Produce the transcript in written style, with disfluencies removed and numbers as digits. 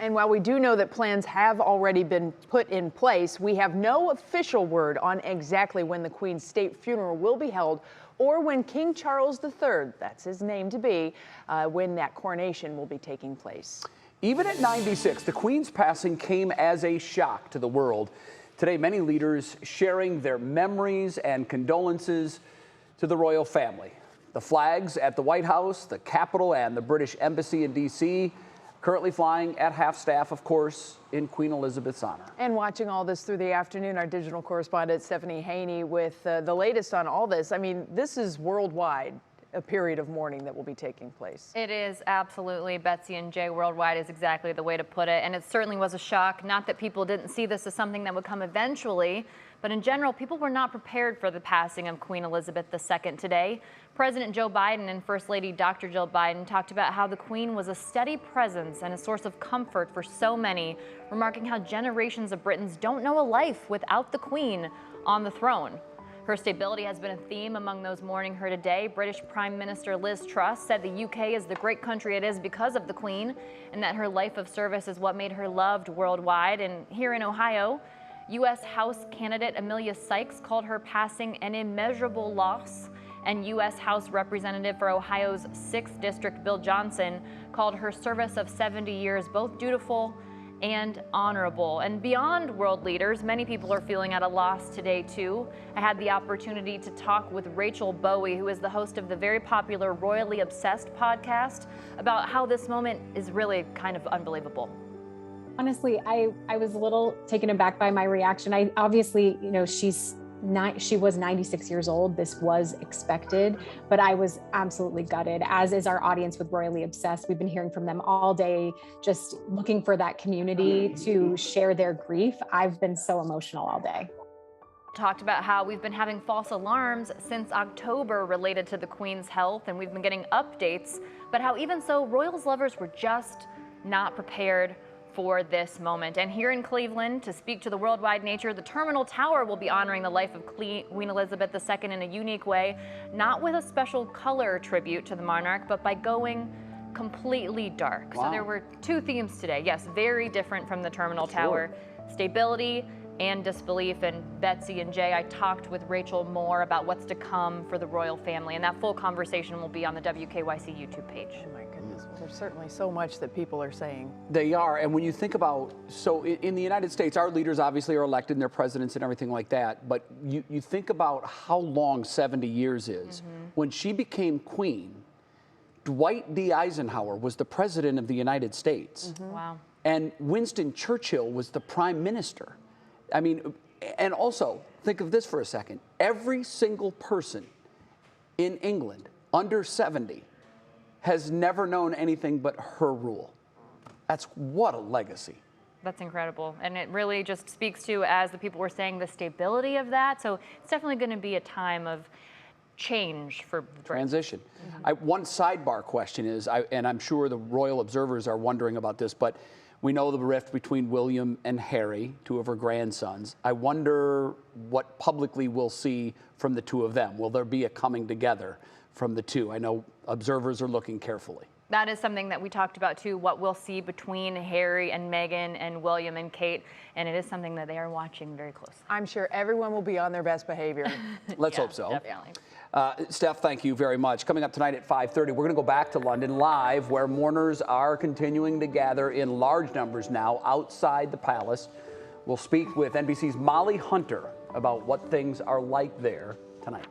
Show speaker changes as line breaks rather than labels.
And while we do know that plans have already been put in place, we have no official word on exactly when the Queen's state funeral will be held or when King Charles III, that's his name to be, when that coronation will be taking place.
Even at 96, the Queen's passing came as a shock to the world. Today, many leaders sharing their memories and condolences to the royal family. The flags at the White House, the Capitol, and the British Embassy in D.C. currently flying at half-staff, of course, in Queen Elizabeth's honor.
And watching all this through the afternoon, our digital correspondent Stephanie Haney with the latest on all this. I mean, this is worldwide, a period of mourning that will be taking place.
It is absolutely, Betsy and Jay, worldwide is exactly the way to put it. And it certainly was a shock. Not that people didn't see this as something that would come eventually, but in general, people were not prepared for the passing of Queen Elizabeth II today. President Joe Biden and First Lady Dr. Jill Biden talked about how the Queen was a steady presence and a source of comfort for so many, remarking how generations of Britons don't know a life without the Queen on the throne. Her stability has been a theme among those mourning her today. British Prime Minister Liz Truss said the UK is the great country it is because of the Queen, and that her life of service is what made her loved worldwide. And here in Ohio, U.S. House candidate Amelia Sykes called her passing an immeasurable loss, and U.S. House Representative for Ohio's 6th District Bill Johnson called her service of 70 years both dutiful and honorable. And beyond world leaders, many people are feeling at a loss today too. I had the opportunity to talk with Rachel Bowie, who is the host of the very popular Royally Obsessed podcast, about how this moment is really kind of unbelievable.
Honestly, I was a little taken aback by my reaction. I obviously, she was 96 years old. This was expected, but I was absolutely gutted, as is our audience with Royally Obsessed. We've been hearing from them all day, just looking for that community to share their grief. I've been so emotional all day.
Talked about how we've been having false alarms since October related to the Queen's health, and we've been getting updates, but how even so, Royals lovers were just not prepared for this moment. And here in Cleveland, to speak to the worldwide nature, the Terminal Tower will be honoring the life of Queen Elizabeth II in a unique way, not with a special color tribute to the monarch, but by going completely dark.
Wow.
So there were two themes today. Yes, very different from the Terminal Tower. Stability and disbelief. And Betsy and Jay, I talked with Rachel more about what's to come for the royal family, and that full conversation will be on the WKYC YouTube page.
Oh my goodness, well, there's certainly so much that people are saying.
They are, and when you think about, so in the United States, our leaders obviously are elected and they're presidents and everything like that, but you think about how long 70 years is. When she became queen, Dwight D. Eisenhower was the president of the United States.
Wow.
And Winston Churchill was the prime minister. I mean, and also, think of this for a second. Every single person in England under 70 has never known anything but her rule. That's what a legacy.
That's incredible. And it really just speaks to, as the people were saying, the stability of that. So it's definitely going to be a time of change for Britain.
Transition. One sidebar question is, and I'm sure the royal observers are wondering about this, but we know the rift between William and Harry, two of her grandsons. I wonder what publicly we'll see from the two of them. Will there be a coming together from the two? I know observers are looking carefully.
That is something that we talked about too, what we'll see between Harry and Meghan and William and Kate, and it is something that they are watching very closely.
I'm sure everyone will be on their best behavior.
Let's hope so.
Definitely.
Steph, thank you very much. Coming up tonight at 5:30, we're going to go back to London live, where mourners are continuing to gather in large numbers now outside the palace. We'll speak with NBC's Molly Hunter about what things are like there tonight.